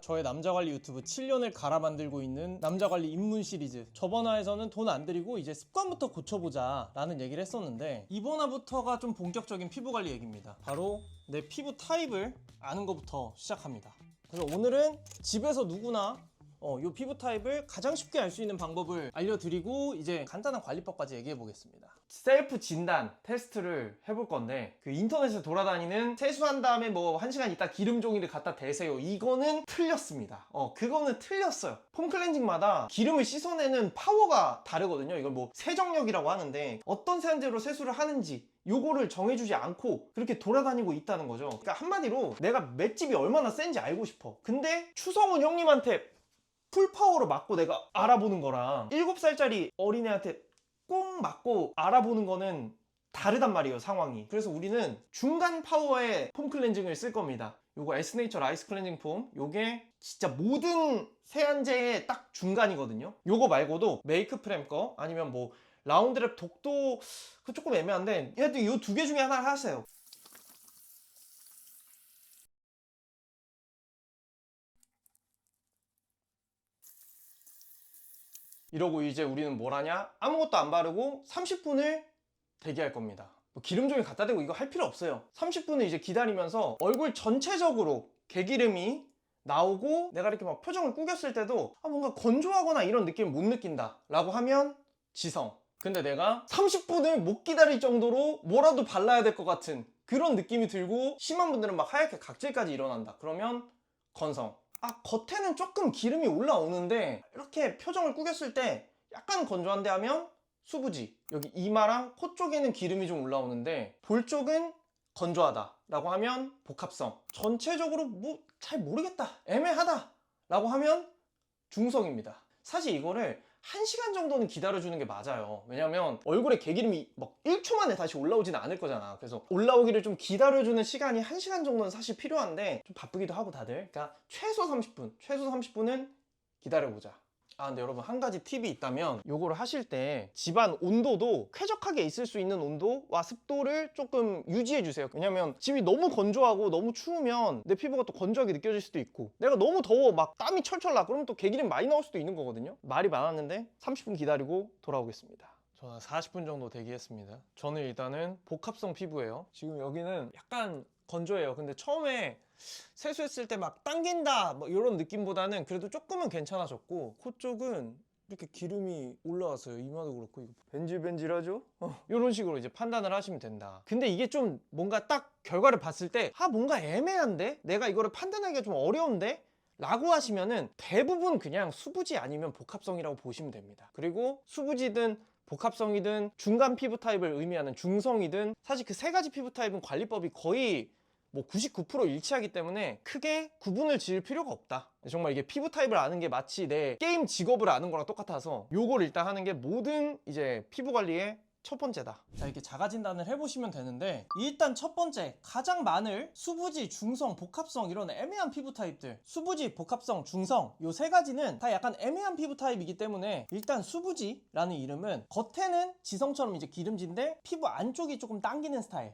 저의 남자관리 유튜브 7년을 갈아 만들고 있는 남자관리 입문 시리즈. 저번 화에서는 돈 안 들이고 이제 습관부터 고쳐보자 라는 얘기를 했었는데, 이번 화부터가 좀 본격적인 피부관리 얘기입니다. 바로 내 피부 타입을 아는 것부터 시작합니다. 그래서 오늘은 집에서 누구나 이 피부 타입을 가장 쉽게 알 수 있는 방법을 알려드리고 이제 간단한 관리법까지 얘기해 보겠습니다. 셀프 진단 테스트를 해볼 건데, 그 인터넷에 돌아다니는 세수한 다음에 뭐 1시간 있다 기름 종이를 갖다 대세요, 이거는 틀렸습니다. 그거는 틀렸어요. 폼 클렌징마다 기름을 씻어내는 파워가 다르거든요. 이걸 뭐 세정력이라고 하는데, 어떤 세안제로 세수를 하는지 요거를 정해주지 않고 그렇게 돌아다니고 있다는 거죠. 그러니까 한마디로 내가 맷집이 얼마나 센지 알고 싶어. 근데 추성훈 형님한테 풀파워로 맞고 내가 알아보는 거랑 7살짜리 어린애한테 꼭 맞고 알아보는 거는 다르단 말이에요, 상황이. 그래서 우리는 중간 파워의 폼 클렌징을 쓸 겁니다. 요거 에스네이처 라이스 클렌징 폼, 요게 진짜 모든 세안제의 딱 중간이거든요. 요거 말고도 메이크 프렘 거, 아니면 뭐 라운드랩 독도, 그 조금 애매한데 얘도 요 두 개 중에 하나를 하세요. 이러고 이제 우리는 뭘 하냐? 아무것도 안 바르고 30분을 대기할 겁니다. 뭐 기름 종이 갖다 대고 이거 할 필요 없어요. 30분을 이제 기다리면서 얼굴 전체적으로 개기름이 나오고, 내가 이렇게 막 표정을 꾸겼을 때도 뭔가 건조하거나 이런 느낌을 못 느낀다 라고 하면 지성. 근데 내가 30분을 못 기다릴 정도로 뭐라도 발라야 될 것 같은 그런 느낌이 들고, 심한 분들은 막 하얗게 각질까지 일어난다, 그러면 건성. 겉에는 조금 기름이 올라오는데 이렇게 표정을 꾸겼을 때 약간 건조한데 하면 수부지. 여기 이마랑 코 쪽에는 기름이 좀 올라오는데 볼 쪽은 건조하다 라고 하면 복합성. 전체적으로 뭐 잘 모르겠다, 애매하다 라고 하면 중성입니다. 사실 이거를 1시간 정도는 기다려주는 게 맞아요. 왜냐면 얼굴에 개기름이 막 1초 만에 다시 올라오지는 않을 거잖아. 그래서 올라오기를 좀 기다려주는 시간이 1시간 정도는 사실 필요한데, 좀 바쁘기도 하고 다들, 그러니까 최소 30분은 기다려보자. 근데 여러분, 한 가지 팁이 있다면, 요거를 하실 때 집안 온도도 쾌적하게 있을 수 있는 온도와 습도를 조금 유지해 주세요. 왜냐면 집이 너무 건조하고 너무 추우면 내 피부가 또 건조하게 느껴질 수도 있고, 내가 너무 더워 막 땀이 철철 나, 그러면 또 개기름 많이 나올 수도 있는 거거든요. 말이 많았는데 30분 기다리고 돌아오겠습니다. 저는 40분 정도 대기했습니다. 저는 일단은 복합성 피부예요. 지금 여기는 약간 건조해요. 근데 처음에 세수했을 때 막 당긴다 뭐 이런 느낌보다는 그래도 조금은 괜찮아졌고, 코 쪽은 이렇게 기름이 올라왔어요. 이마도 그렇고. 이거 벤질벤질하죠? 이런 식으로 이제 판단을 하시면 된다. 근데 이게 좀 뭔가 딱 결과를 봤을 때 뭔가 애매한데? 내가 이거를 판단하기가 좀 어려운데? 라고 하시면은 대부분 그냥 수부지 아니면 복합성이라고 보시면 됩니다. 그리고 수부지든 복합성이든 중간 피부 타입을 의미하는 중성이든, 사실 그 세 가지 피부 타입은 관리법이 거의 뭐 99% 일치하기 때문에 크게 구분을 지을 필요가 없다. 정말 이게 피부 타입을 아는 게 마치 내 게임 직업을 아는 거랑 똑같아서, 요걸 일단 하는 게 모든 이제 피부 관리의 첫 번째다. 자, 이렇게 자가 진단을 해보시면 되는데, 일단 첫 번째, 가장 많을 수부지, 중성, 복합성 이런 애매한 피부 타입들, 수부지, 복합성, 중성, 요 세 가지는 다 약간 애매한 피부 타입이기 때문에, 일단 수부지라는 이름은 겉에는 지성처럼 이제 기름진데 피부 안쪽이 조금 당기는 스타일.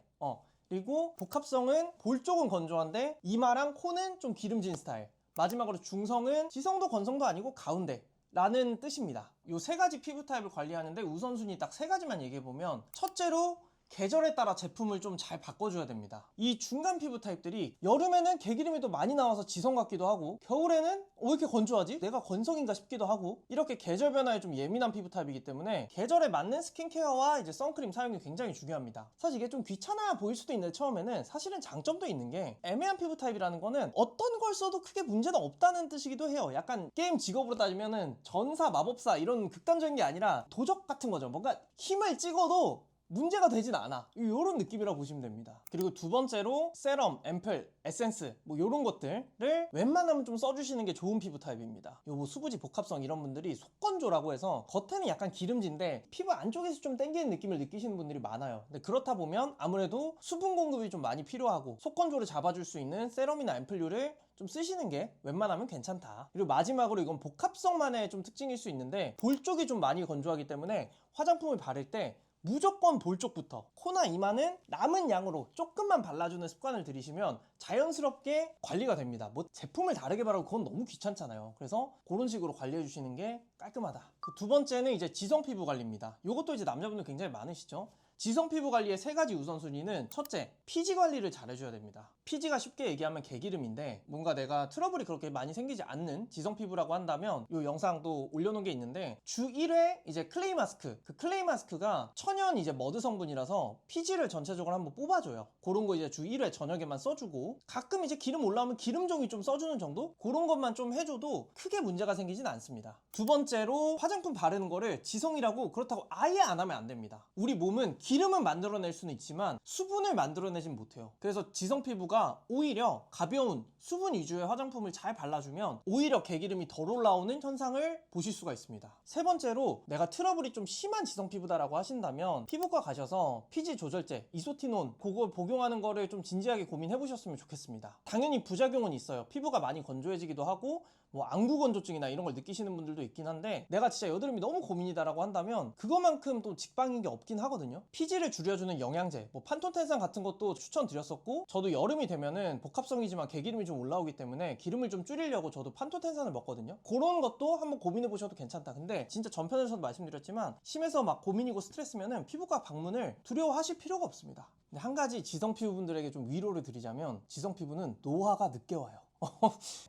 그리고 복합성은 볼 쪽은 건조한데 이마랑 코는 좀 기름진 스타일. 마지막으로 중성은 지성도 건성도 아니고 가운데 라는 뜻입니다. 이 세 가지 피부 타입을 관리하는데 우선순위 딱 세 가지만 얘기해보면, 첫째로 계절에 따라 제품을 좀 잘 바꿔줘야 됩니다. 이 중간 피부 타입들이 여름에는 개기름이 더 많이 나와서 지성 같기도 하고, 겨울에는 왜 이렇게 건조하지? 내가 건성인가 싶기도 하고, 이렇게 계절 변화에 좀 예민한 피부 타입이기 때문에 계절에 맞는 스킨케어와 이제 선크림 사용이 굉장히 중요합니다. 사실 이게 좀 귀찮아 보일 수도 있는데, 처음에는 사실은 장점도 있는 게, 애매한 피부 타입이라는 거는 어떤 걸 써도 크게 문제는 없다는 뜻이기도 해요. 약간 게임 직업으로 따지면은 전사, 마법사 이런 극단적인 게 아니라 도적 같은 거죠. 뭔가 힘을 찍어도 문제가 되진 않아, 이런 느낌이라고 보시면 됩니다. 그리고 두 번째로 세럼, 앰플, 에센스 뭐 이런 것들을 웬만하면 좀 써주시는 게 좋은 피부 타입입니다. 요 뭐 수부지, 복합성 이런 분들이 속건조라고 해서 겉에는 약간 기름진데 피부 안쪽에서 좀 당기는 느낌을 느끼시는 분들이 많아요. 근데 그렇다 보면 아무래도 수분 공급이 좀 많이 필요하고, 속건조를 잡아줄 수 있는 세럼이나 앰플류를 좀 쓰시는 게 웬만하면 괜찮다. 그리고 마지막으로, 이건 복합성만의 좀 특징일 수 있는데, 볼 쪽이 좀 많이 건조하기 때문에 화장품을 바를 때 무조건 볼 쪽부터 코나 이마는 남은 양으로 조금만 발라주는 습관을 들이시면 자연스럽게 관리가 됩니다. 뭐 제품을 다르게 바르고 그건 너무 귀찮잖아요. 그래서 그런 식으로 관리해 주시는 게 깔끔하다. 그 두 번째는 이제 지성 피부 관리입니다. 이것도 이제 남자분들 굉장히 많으시죠. 지성 피부 관리의 3가지 우선순위는 첫째, 피지 관리를 잘 해줘야 됩니다. 피지가 쉽게 얘기하면 개기름인데 뭔가 내가 트러블이 그렇게 많이 생기지 않는 지성 피부라고 한다면 이 영상도 올려놓은 게 있는데 주 1회 이제 클레이 마스크, 그 클레이 마스크가 천연 이제 머드 성분이라서 피지를 전체적으로 한번 뽑아줘요. 그런 거 이제 주 1회 저녁에만 써주고 가끔 이제 기름 올라오면 기름 종이 좀 써주는 정도? 그런 것만 좀 해줘도 크게 문제가 생기진 않습니다. 두 번째로 화장품 바르는 거를 지성이라고 그렇다고 아예 안 하면 안 됩니다. 우리 몸은 기름은 만들어낼 수는 있지만 수분을 만들어내진 못해요. 그래서 지성 피부가 오히려 가벼운 수분 위주의 화장품을 잘 발라주면 오히려 개기름이 덜 올라오는 현상을 보실 수가 있습니다. 세 번째로 내가 트러블이 좀 심한 지성 피부다라고 하신다면 피부과 가셔서 피지 조절제, 이소티논 그거 복용하는 거를 좀 진지하게 고민해 보셨으면 좋겠습니다. 당연히 부작용은 있어요. 피부가 많이 건조해지기도 하고 뭐 안구 건조증이나 이런 걸 느끼시는 분들도 있긴 한데 내가 진짜 여드름이 너무 고민이다라고 한다면 그거만큼 또 직방인 게 없긴 하거든요. 피지를 줄여주는 영양제, 뭐 판톤텐산 같은 것도 추천드렸었고 저도 여름이 되면은 복합성이지만 개기름이 좀 올라오기 때문에 기름을 좀 줄이려고 저도 판톤텐산을 먹거든요. 그런 것도 한번 고민해 보셔도 괜찮다. 근데 진짜 전편에서도 말씀드렸지만 심해서 막 고민이고 스트레스면은 피부과 방문을 두려워하실 필요가 없습니다. 근데 한 가지 지성 피부분들에게 좀 위로를 드리자면 지성 피부는 노화가 늦게 와요.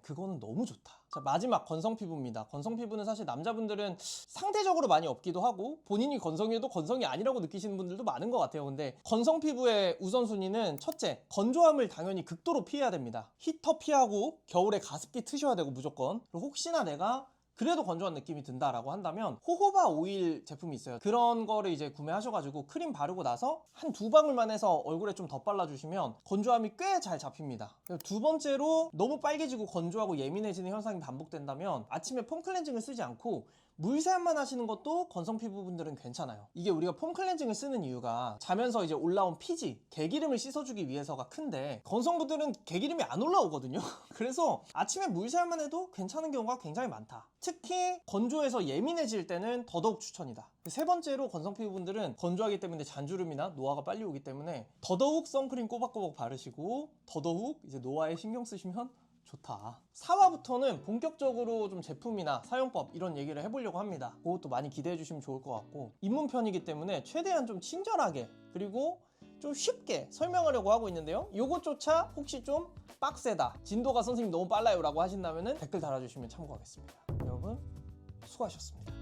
그거는 너무 좋다. 자, 마지막 건성 피부입니다. 건성 피부는 사실 남자분들은 상대적으로 많이 없기도 하고 본인이 건성이어도 건성이 아니라고 느끼시는 분들도 많은 것 같아요. 근데 건성 피부의 우선순위는 첫째, 건조함을 당연히 극도로 피해야 됩니다. 히터 피하고 겨울에 가습기 트셔야 되고 무조건. 그리고 혹시나 내가 그래도 건조한 느낌이 든다라고 한다면 호호바 오일 제품이 있어요. 그런 거를 이제 구매하셔가지고 크림 바르고 나서 한 2방울만 해서 얼굴에 좀 더 발라주시면 건조함이 꽤 잘 잡힙니다. 두 번째로 너무 빨개지고 건조하고 예민해지는 현상이 반복된다면 아침에 폼 클렌징을 쓰지 않고 물세안만 하시는 것도 건성 피부분들은 괜찮아요. 이게 우리가 폼 클렌징을 쓰는 이유가 자면서 이제 올라온 피지, 개기름을 씻어주기 위해서가 큰데 건성분들은 개기름이 안 올라오거든요. 그래서 아침에 물세안만 해도 괜찮은 경우가 굉장히 많다. 특히 건조해서 예민해질 때는 더더욱 추천이다. 세 번째로 건성 피부분들은 건조하기 때문에 잔주름이나 노화가 빨리 오기 때문에 더더욱 선크림 꼬박꼬박 바르시고 더더욱 이제 노화에 신경 쓰시면 좋다. 4화부터는 본격적으로 좀 제품이나 사용법 이런 얘기를 해보려고 합니다. 그것도 많이 기대해 주시면 좋을 것 같고 입문편이기 때문에 최대한 좀 친절하게 그리고 좀 쉽게 설명하려고 하고 있는데요. 요것조차 혹시 좀 빡세다, 진도가 선생님 너무 빨라요 라고 하신다면 댓글 달아주시면 참고하겠습니다. 여러분 수고하셨습니다.